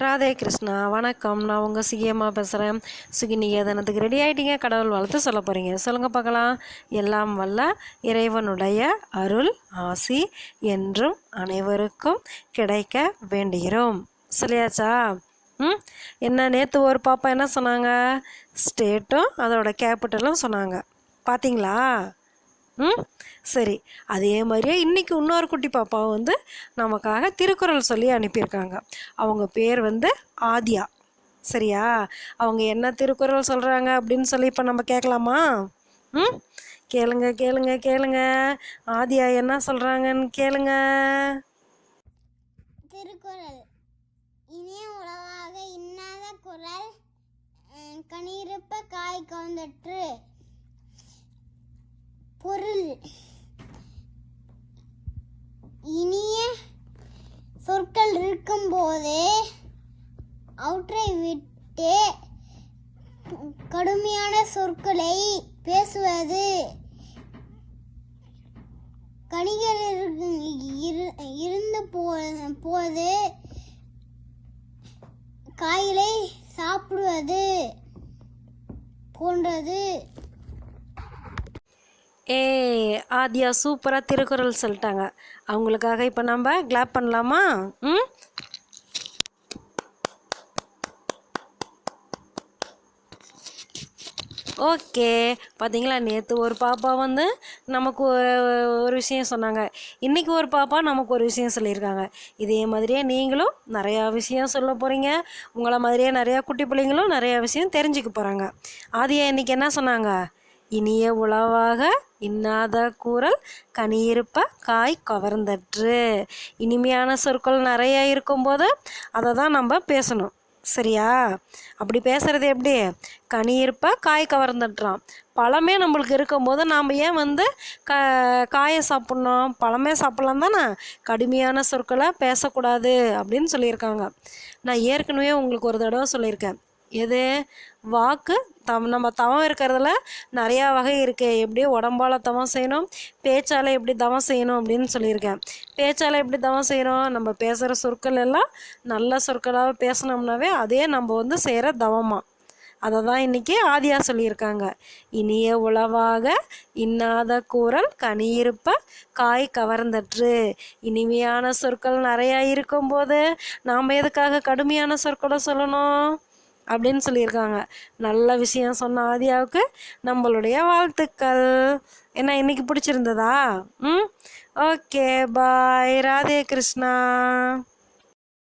ராதே கிருஷ்ணா, வணக்கம். நான் உங்கள் சுகியம்மா பேசுகிறேன். சுகிநிகேதனத்துக்கு ரெடி ஆகிட்டீங்க. கடவுள் வாழ்த்து சொல்ல போகிறீங்க. சொல்லுங்கள் பார்க்கலாம். எல்லாம் வல்ல இறைவனுடைய அருள் ஆசி என்றும் அனைவருக்கும் கிடைக்க வேண்டுகிறோம். சொல்லியாச்சா? என்ன நேற்று ஒரு பாப்பா என்ன சொன்னாங்க? ஸ்டேட்டும் அதோட கேபிட்டலும் சொன்னாங்க. பார்த்தீங்களா? சரி, அதே மாதிரியே இன்றைக்கி இன்னொரு குட்டி பாப்பா நமக்காக திருக்குறள் சொல்லி அனுப்பியிருக்காங்க. அவங்க பேர் ஆதியா. சரியா? அவங்க என்ன திருக்குறள் சொல்கிறாங்க அப்படின்னு சொல்லி இப்போ நம்ம கேட்கலாமா? கேளுங்க கேளுங்க கேளுங்க. ஆதியா என்ன சொல்கிறாங்கன்னு கேளுங்க. திருக்குறள். இனிய உலகாக இன்னாத குறள் கனியிருப்ப காய் கவர்ந்தற்று. பொருள்: இனிய சொற்கள் இருக்கும் போதே அவற்றை விட்டு கடுமையான சொற்களை பேசுவது. கனிகள் இருந்த போது காய்களை சாப்பிடுவது போன்றது. ஆதியா சூப்பராக திருக்குறள் சொல்லிட்டாங்க. அவங்களுக்காக இப்போ நம்ம கிளாப் பண்ணலாமா? ஓகே, பார்த்தீங்களா? நேற்று ஒரு பாப்பா நமக்கு ஒரு விஷயம் சொன்னாங்க. இன்றைக்கி ஒரு பாப்பா நமக்கு ஒரு விஷயம் சொல்லியிருக்காங்க. இதே மாதிரியே நீங்களும் நிறையா விஷயம் சொல்ல போகிறீங்க. உங்களை மாதிரியே நிறையா குட்டி பிள்ளைங்களும் நிறையா விஷயம் தெரிஞ்சுக்க போகிறாங்க. ஆதியா இன்றைக்கி என்ன சொன்னாங்க? இனிய உளவாக இன்னாத கூறல் கனியிருப்ப காய் கவர்ந்தற்று. இனிமையான சொற்கள் நிறைய இருக்கும்போது அதை தான் நம்ம பேசணும். சரியா? அப்படி பேசுகிறது எப்படி? கனியிருப்ப காய் கவர்ந்துட்டுறான். பழமே நம்மளுக்கு இருக்கும்போது நாம் ஏன் காயை சாப்பிட்ணும்? பழமே சாப்பிட்லாம் தானே. கடுமையான சொற்களை பேசக்கூடாது அப்படின்னு சொல்லியிருக்காங்க. நான் ஏற்கனவே உங்களுக்கு ஒரு தடவை சொல்லியிருக்கேன். எது? வாக்கு நம்ம தவம் இருக்கிறதுல நிறையா வகை இருக்குது. எப்படி உடம்பால் தவம் செய்யணும், பேச்சால் எப்படி தவம் செய்யணும் அப்படின்னு சொல்லியிருக்கேன். பேச்சால் எப்படி தவம் செய்யணும்? நம்ம பேசுகிற சொற்கள் எல்லாம் நல்ல சொற்களாக பேசினோம்னாவே அதே நம்ம செய்கிற தவமாக. அதை தான் இன்றைக்கி ஆதியா சொல்லியிருக்காங்க. இனிய உளவாக இன்னாத கூறல் கனியிருப்ப காய் கவர்ந்தற்று. இனிமையான சொற்கள் நிறையா இருக்கும்போது நாம் எதுக்காக கடுமையான சொற்களை சொல்லணும் அப்படின்னு சொல்லியிருக்காங்க. நல்ல விஷயம் சொன்ன ஆதியாவுக்கு நம்மளுடைய வாழ்த்துக்கள். என்ன இன்னைக்கு பிடிச்சிருந்ததா? ஓகே, பாய். ராதே கிருஷ்ணா.